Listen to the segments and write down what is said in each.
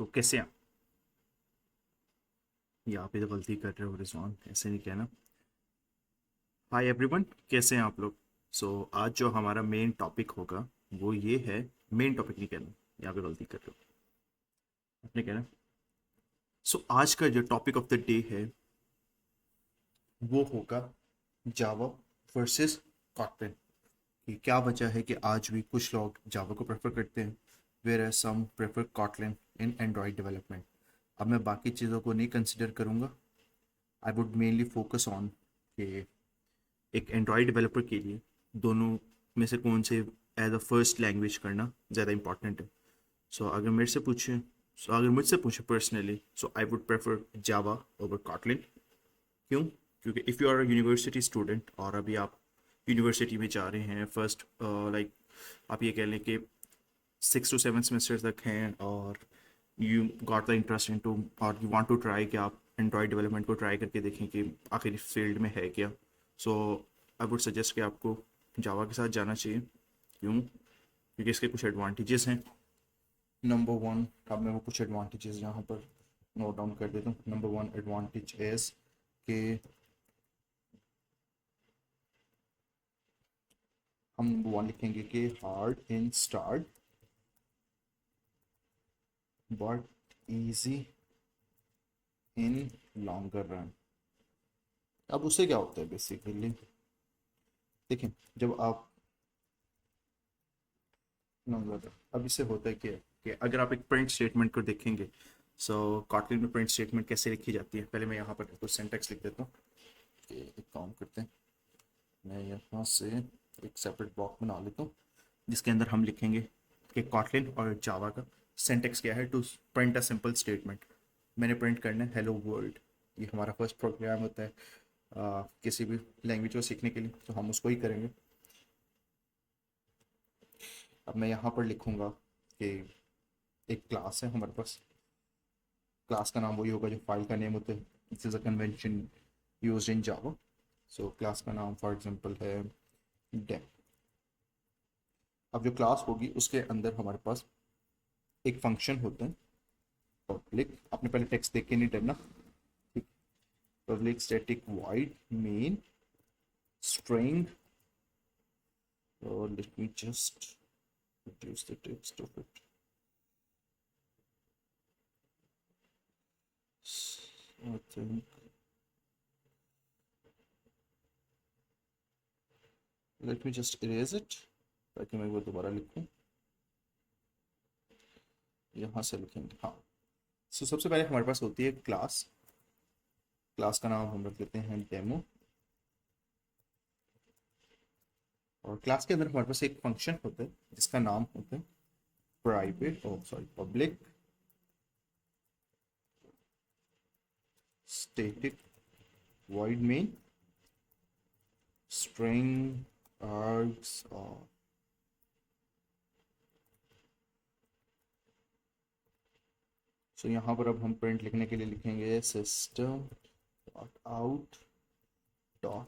कैसे हैं? यहाँ पे तो गलती कर रहे हो रिजवान, ऐसे नहीं कहना। हाय एवरीवन, कैसे हैं आप लोग? आज जो हमारा मेन टॉपिक होगा वो ये है। मेन टॉपिक नहीं कहना, यहाँ पे गलती कर रहे हो, आपने कहना। आज का जो टॉपिक ऑफ द डे है वो होगा जावा वर्सेस कॉटलिन। कि क्या वजह है कि आज भी कुछ लोग जावा को प्रेफर करते हैं, whereas some prefer Kotlin in Android development. अब मैं बाकी चीज़ों को नहीं कंसिडर करूँगा। I would mainly focus on कि एक एंड्रॉयड डेवलपर के लिए दोनों में से कौन से एज अ फर्स्ट लैंग्वेज करना ज़्यादा इंपॉर्टेंट है। अगर मुझसे पूछे personally, so I would prefer Java over Kotlin. क्यों? क्योंकि if you are a university student और अभी आप यूनिवर्सिटी में जा रहे हैं, फर्स्ट लाइक आप ये कह लें कि 6 to 7 सेमेस्टर तक हैं, और you got the interest in to और यू वांट टू ट्राई कि आप एंड्रॉयड डेवलपमेंट को ट्राई करके देखें कि आखिर इस फील्ड में है क्या। सो आई वुड सजेस्ट कि आपको जावा के साथ जाना चाहिए। क्यों? क्योंकि इसके कुछ एडवांटेजेस हैं। नंबर वन, अब मैं वो कुछ एडवांटेजेस यहाँ पर नोट डाउन कर देता हूँ। नंबर वन एडवांटेज इज कि हम नंबर वन लिखेंगे कि hard in start but easy in longer run. अब उससे क्या होता है बेसिकली, देखिए, जब आप अब इससे होता है कि अगर आप एक प्रिंट स्टेटमेंट को देखेंगे, कॉटलिन में प्रिंट स्टेटमेंट कैसे लिखी जाती है, पहले मैं यहाँ पर कुछ सिंटैक्स लिख देता हूँ। कि एक काम करते हैं, मैं यहाँ से एक सेपरेट ब्लॉक बना लेता हूँ जिसके अंदर हम लिखेंगे कि कॉटलिन और जावा का सिंटैक्स क्या है to print a simple statement. मैंने प्रिंट करना है हेलो वर्ल्ड। ये हमारा फर्स्ट प्रोग्राम होता है किसी भी लैंग्वेज को सीखने के लिए, तो हम उसको ही करेंगे। अब मैं यहाँ पर लिखूँगा कि एक क्लास है हमारे पास। क्लास का नाम वही होगा जो फाइल का नेम होता है। This is a convention used in Java. Class का नाम फॉर एग्जांपल है डेम। अब जो क्लास होगी उसके अंदर हमारे पास एक फंक्शन होता है पब्लिक। आपने पहले टेक्स्ट देख के नहीं डरना, ठीक। Public static void main string, और let me just reduce the text of it. I think let me just erase it ताकि मैं वो दोबारा लिखूं। यहाँ से लिखेंगे, हाँ। सबसे पहले हमारे पास होती है क्लास। क्लास का नाम हम रख लेते हैं डेमो, और क्लास के अंदर हमारे पास एक फंक्शन होता है जिसका नाम होता है private, public static void main string args और यहाँ पर अब हम प्रिंट लिखने के लिए लिखेंगे system dot out dot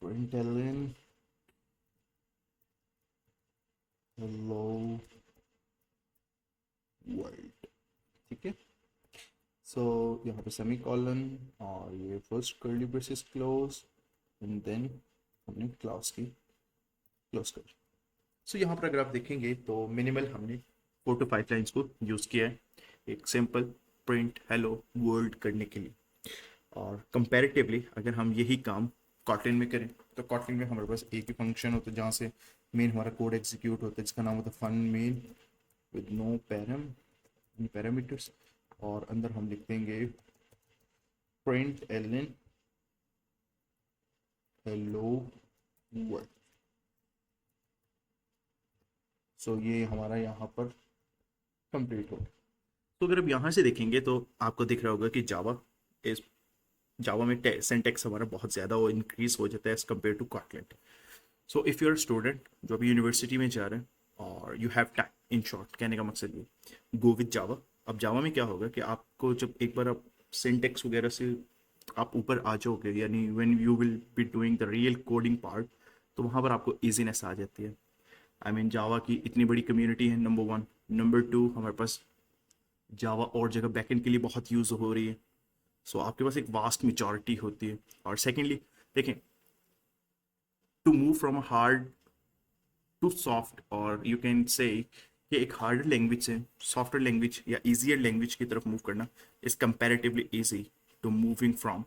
println hello world, ठीक है। यहाँ पे सेमी कॉलन और ये first curly braces close, and then हमने क्लास की क्लोज कर। यहाँ पर अगर आप देखेंगे तो मिनिमल हमने 4 to 5 लाइन्स को यूज़ किया है एक सिंपल प्रिंट हेलो वर्ल्ड करने के लिए। और कंपैरेटिवली अगर हम यही काम कॉटलिन में करें, तो कॉटलिन में हमारे पास एक ही फंक्शन होता है जहाँ से मेन हमारा कोड एग्जीक्यूट होता है, जिसका नाम होता है fun main with no parameters, और अंदर हम लिख देंगे प्रिंट एलन हेलो वर्ल्ड। ये हमारा यहाँ पर कंप्लीट हो गया। अगर आप यहाँ से देखेंगे तो आपको दिख रहा होगा कि इस जावा में सिंटैक्स हमारा बहुत ज़्यादा वो इंक्रीज हो जाता है as compare to Kotlin. If you are student जो अभी यूनिवर्सिटी में जा रहे हैं और you have time, in short कहने का मकसद ये, गो विद जावा। अब जावा में क्या होगा कि आपको जब एक बार आप सिंटेक्स वगैरह से आप ऊपर आ जाओगे, यानी when you will be doing the real coding part, तो वहाँ पर आपको ईजीनेस आ जाती है। आई मीन जावा की इतनी बड़ी कम्युनिटी है, नंबर वन। नंबर टू, हमारे पास जावा और जगह बैकएंड के लिए बहुत यूज़ हो रही है। सो आपके पास एक वास्ट मेजॉरिटी होती है। और सेकेंडली देखें, to move from hard to soft, और यू कैन से कि एक हार्ड लैंग्वेज से सॉफ्टवेयर लैंग्वेज या इजियर लैंग्वेज की तरफ मूव करना is comparatively easy to moving from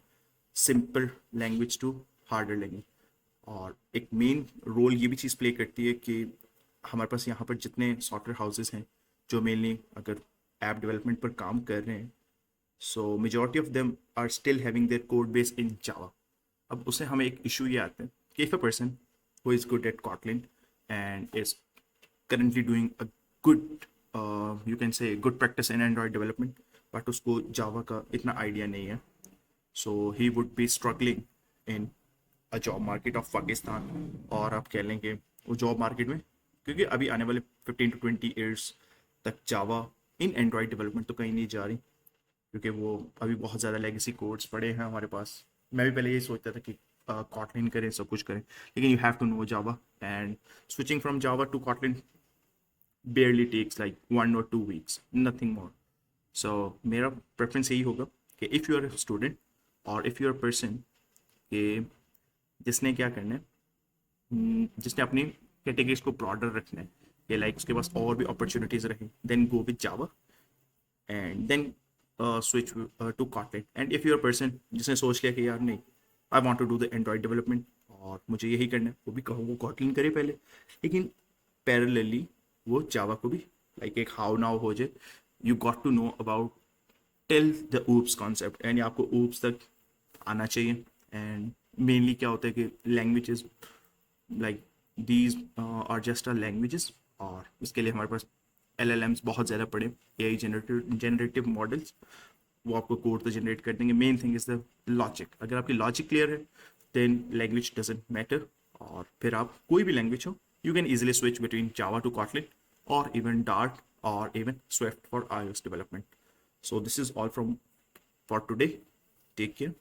simple language to harder language. और एक मेन रोल ये भी चीज़ प्ले करती है कि हमारे पास यहाँ पर जितने सॉफ्टवेयर हाउसेस हैं जो मेनली अगर ऐप डेवलपमेंट पर काम कर रहे हैं, so majority of them are still having their code base in Java. अब उससे हमें एक इशू ये आता है कि if a person who is good at Kotlin and is currently doing a good you can say good practice in Android development, but उसको जावा का इतना आइडिया नहीं है, so he would be struggling in a job market of Pakistan. और आप कह लेंगे वो जॉब मार्केट में, क्योंकि अभी आने वाले 15 to 20 years तक जावा इन एंड्रॉयड डेवलपमेंट तो कहीं नहीं जा रही, क्योंकि वो अभी बहुत ज़्यादा लेगेसी कोड्स पड़े हैं हमारे पास। मैं भी पहले ये सोचता था कि कॉटलिन करें, सब कुछ करें, लेकिन you have to know Java, and switching from Java to Kotlin barely takes like 1 or 2 weeks, nothing more. So मेरा प्रेफरेंस यही होगा कि इफ़ यू आर स्टूडेंट और इफ़ यू आर पर्सन के जिसने क्या करना है, जिसने अपनी कैटेगरीज को ब्रॉडर रखना है, कि लाइक उसके पास और भी अपॉर्चुनिटीज़ रहे, then go with Java and then switch to Kotlin. And if you are person जिसने सोच लिया कि यार नहीं, I want to do the Android development और मुझे यही करना है, वो भी कहूँगा कॉटलिन करे पहले, लेकिन पैरेलली वो जावा को भी लाइक एक हाउ नाउ हो जाए। You got to know about till the OOPs concept, यानी आपको ऊप्स तक आना चाहिए। एंड मेनली क्या होता है कि languages like these are just a languages, और इसके लिए हमारे पास LLMs बहुत ज़्यादा पड़े, AI जनरेटिव मॉडल्स, वो आपको कोड तो जनरेट कर देंगे। Main thing is the logic. अगर आपकी लॉजिक क्लियर है देन लैंग्वेज डजेंट मैटर, और फिर आप कोई भी लैंग्वेज हो, you can easily switch between Java to Kotlin or even Dart or even Swift for iOS development. So this is all from for today. Take care.